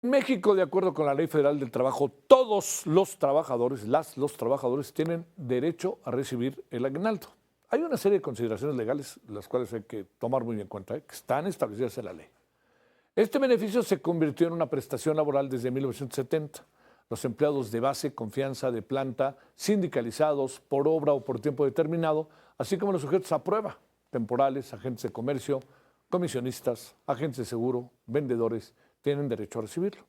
En México, de acuerdo con la Ley Federal del Trabajo, todos los trabajadores, los trabajadores tienen derecho a recibir el aguinaldo. Hay una serie de consideraciones legales, las cuales hay que tomar muy en cuenta, que están establecidas en la ley. Este beneficio se convirtió en una prestación laboral desde 1970. Los empleados de base, confianza, de planta, sindicalizados, por obra o por tiempo determinado, así como los sujetos a prueba, temporales, agentes de comercio, comisionistas, agentes de seguro, vendedores, tienen derecho a recibirlo.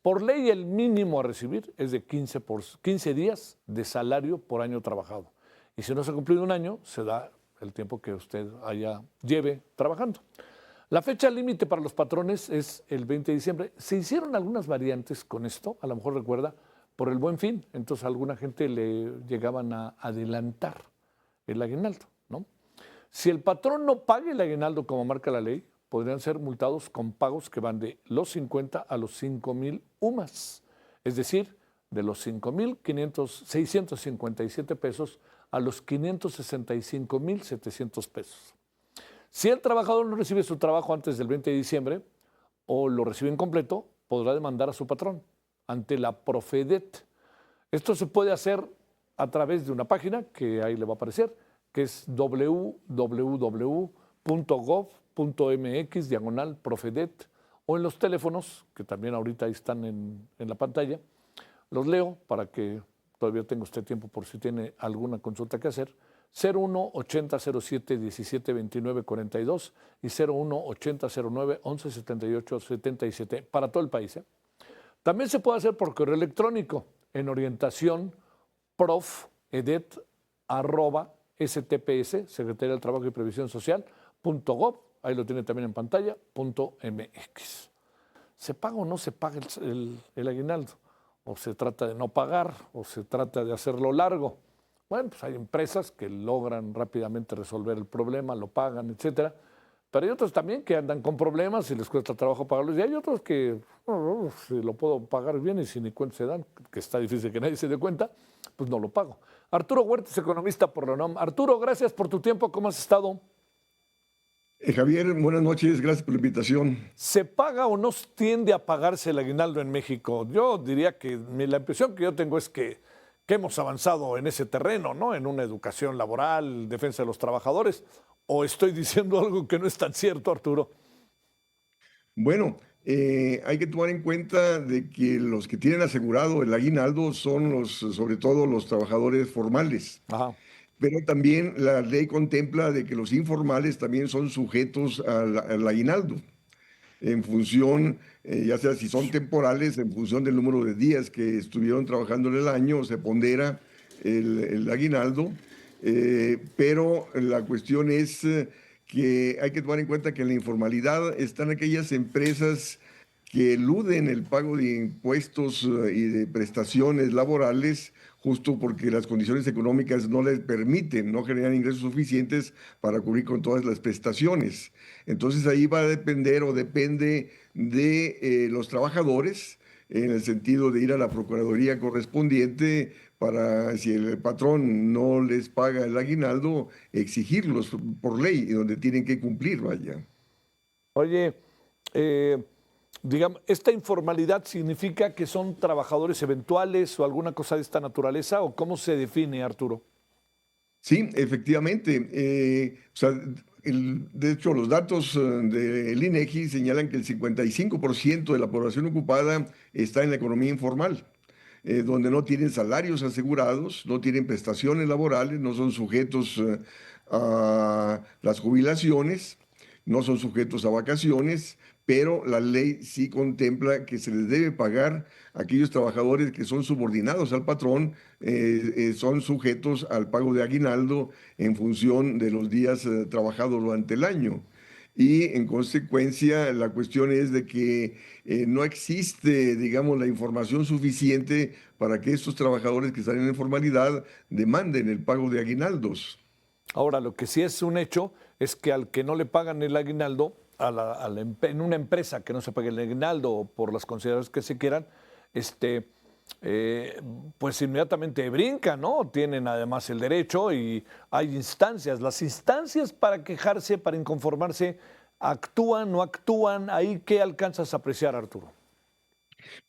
Por ley, el mínimo a recibir es de 15 días de salario por año trabajado. Y si no se ha cumplido un año, se da el tiempo que usted lleve trabajando. La fecha límite para los patrones es el 20 de diciembre. Se hicieron algunas variantes con esto, a lo mejor recuerda, por el Buen Fin. Entonces a alguna gente le llegaban a adelantar el aguinaldo, ¿no? Si el patrón no paga el aguinaldo como marca la ley, podrían ser multados con pagos que van de los 50 a los 5,000 UMAS, es decir, de los 5,657 pesos a los 565,700 pesos. Si el trabajador no recibe su trabajo antes del 20 de diciembre o lo recibe incompleto, podrá demandar a su patrón ante la Profedet. Esto se puede hacer a través de una página que ahí le va a aparecer, que es www.gov.mx/Profedet, o en los teléfonos, que también ahorita ahí están en la pantalla. Los leo para que todavía tenga usted tiempo por si tiene alguna consulta que hacer. 01-8007-1729-42 y 01-8009-1178-77 para todo el país. También se puede hacer por correo electrónico en orientación profedet@stps, Secretaría del Trabajo y Previsión Social, .gov, ahí lo tiene también en pantalla, .mx. ¿Se paga o no se paga el aguinaldo? ¿O se trata de no pagar? ¿O se trata de hacerlo largo? Bueno, pues hay empresas que logran rápidamente resolver el problema, lo pagan, etcétera. Pero hay otros también que andan con problemas y les cuesta trabajo pagarlos. Y hay otros que si lo puedo pagar bien y si ni cuenta se dan, que está difícil que nadie se dé cuenta, pues no lo pago. Arturo Huertas, economista por la UNAM. Arturo, gracias por tu tiempo. ¿Cómo has estado? Javier, buenas noches, gracias por la invitación. ¿Se paga o no tiende a pagarse el aguinaldo en México? Yo diría que la impresión que yo tengo es que hemos avanzado en ese terreno, ¿no? En una educación laboral, defensa de los trabajadores. ¿O estoy diciendo algo que no es tan cierto, Arturo? Bueno, hay que tomar en cuenta de que los que tienen asegurado el aguinaldo son sobre todo los trabajadores formales, Ajá. pero también la ley contempla de que los informales también son sujetos al aguinaldo, en función, ya sea si son temporales, en función del número de días que estuvieron trabajando en el año, se pondera el aguinaldo, pero la cuestión es que hay que tomar en cuenta que en la informalidad están aquellas empresas que eluden el pago de impuestos y de prestaciones laborales justo porque las condiciones económicas no les permiten, no generan ingresos suficientes para cubrir con todas las prestaciones. Entonces ahí va a depender o depende de los trabajadores en el sentido de ir a la procuraduría correspondiente para, si el patrón no les paga el aguinaldo, exigirlos por ley y donde tienen que cumplir, vaya. Oye, eh, digamos, ¿esta informalidad significa que son trabajadores eventuales o alguna cosa de esta naturaleza? ¿O cómo se define, Arturo? Sí, efectivamente. O sea, de hecho, los datos del INEGI señalan que el 55% de la población ocupada está en la economía informal, donde no tienen salarios asegurados, no tienen prestaciones laborales, no son sujetos a las jubilaciones, no son sujetos a vacaciones, pero la ley sí contempla que se les debe pagar a aquellos trabajadores que son subordinados al patrón, son sujetos al pago de aguinaldo en función de los días trabajados durante el año. Y en consecuencia, la cuestión es de que no existe, digamos, la información suficiente para que estos trabajadores que están en informalidad demanden el pago de aguinaldos. Ahora, lo que sí es un hecho es que al que no le pagan el aguinaldo, en una empresa que no se pague el aguinaldo o por las consideraciones que se quieran, este, eh, pues inmediatamente brinca, ¿no? Tienen además el derecho y hay instancias. Las instancias para quejarse, para inconformarse, actúan, no actúan. ¿Ahí qué alcanzas a apreciar, Arturo?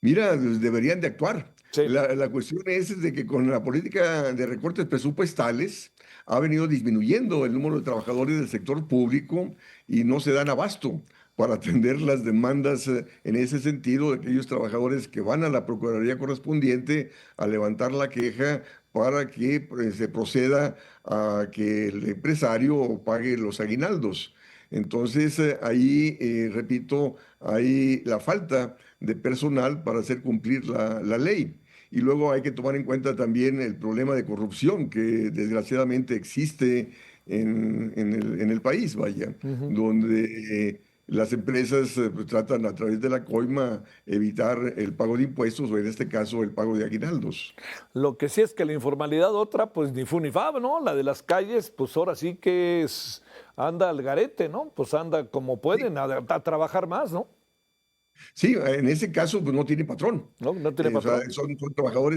Mira, pues, deberían de actuar. Sí. La cuestión es de que con la política de recortes presupuestales ha venido disminuyendo el número de trabajadores del sector público y no se dan abasto para atender las demandas en ese sentido de aquellos trabajadores que van a la Procuraduría correspondiente a levantar la queja para que pues, se proceda a que el empresario pague los aguinaldos. Entonces, ahí, repito, hay la falta de personal para hacer cumplir la ley. Y luego hay que tomar en cuenta también el problema de corrupción que desgraciadamente existe en el país, vaya, Ujú. donde las empresas pues, tratan a través de la coima evitar el pago de impuestos o en este caso el pago de aguinaldos. Lo que sí es que la informalidad otra, pues ni fu ni fa, ¿no? La de las calles, pues ahora sí que anda al garete, ¿no? Pues anda como Sí, pueden, a trabajar más, ¿no? sí, en ese caso pues no tiene patrón. ¿No? No tiene O sea, patrón.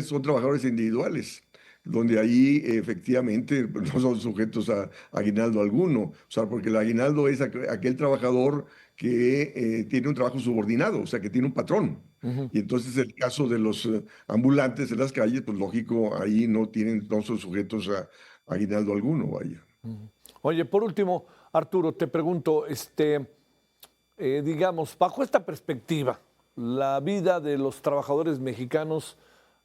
son trabajadores individuales, donde ahí efectivamente pues, no son sujetos a aguinaldo alguno. O sea, porque el aguinaldo es aquel trabajador que tiene un trabajo subordinado, o sea, que tiene un patrón. Ujú. Y entonces el caso de los ambulantes en las calles, pues lógico, ahí no son sujetos a aguinaldo alguno, vaya. Ujú. Oye, por último, Arturo, te pregunto, digamos, bajo esta perspectiva, la vida de los trabajadores mexicanos,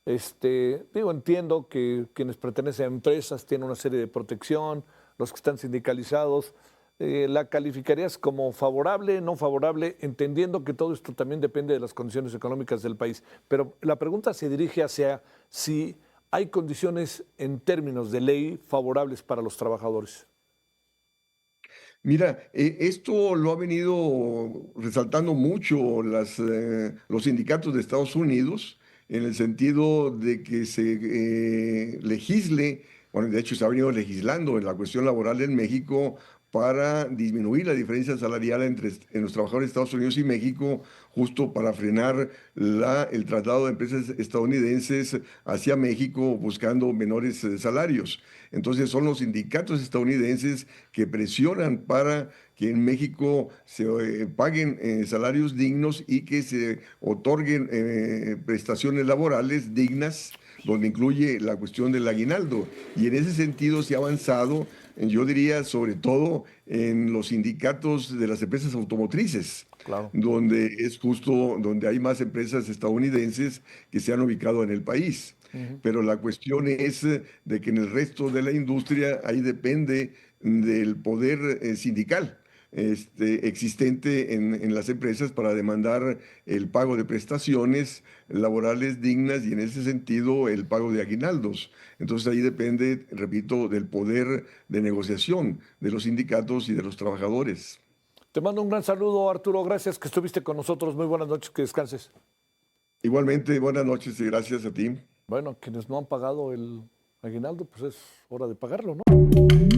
digo, entiendo que quienes pertenecen a empresas tienen una serie de protección, los que están sindicalizados, ¿la calificarías como favorable, no favorable, entendiendo que todo esto también depende de las condiciones económicas del país? Pero la pregunta se dirige hacia si hay condiciones en términos de ley favorables para los trabajadores. Mira, esto lo ha venido resaltando mucho los sindicatos de Estados Unidos en el sentido de que se legisle, bueno, de hecho se ha venido legislando en la cuestión laboral en México para disminuir la diferencia salarial en los trabajadores de Estados Unidos y México, justo para frenar el traslado de empresas estadounidenses hacia México buscando menores salarios. Entonces son los sindicatos estadounidenses que presionan para que en México se paguen salarios dignos y que se otorguen prestaciones laborales dignas, donde incluye la cuestión del aguinaldo. Y en ese sentido se ha avanzado, yo diría, sobre todo en los sindicatos de las empresas automotrices, Claro. donde es justo donde hay más empresas estadounidenses que se han ubicado en el país. Ujú. Pero la cuestión es de que en el resto de la industria ahí depende del poder sindical existente en las empresas para demandar el pago de prestaciones laborales dignas y en ese sentido el pago de aguinaldos. Entonces ahí depende, repito, del poder de negociación de los sindicatos y de los trabajadores. Te mando un gran saludo, Arturo. Gracias que estuviste con nosotros. Muy buenas noches, que descanses. Igualmente, buenas noches y gracias a ti. Bueno, quienes no han pagado el aguinaldo, pues es hora de pagarlo, ¿no?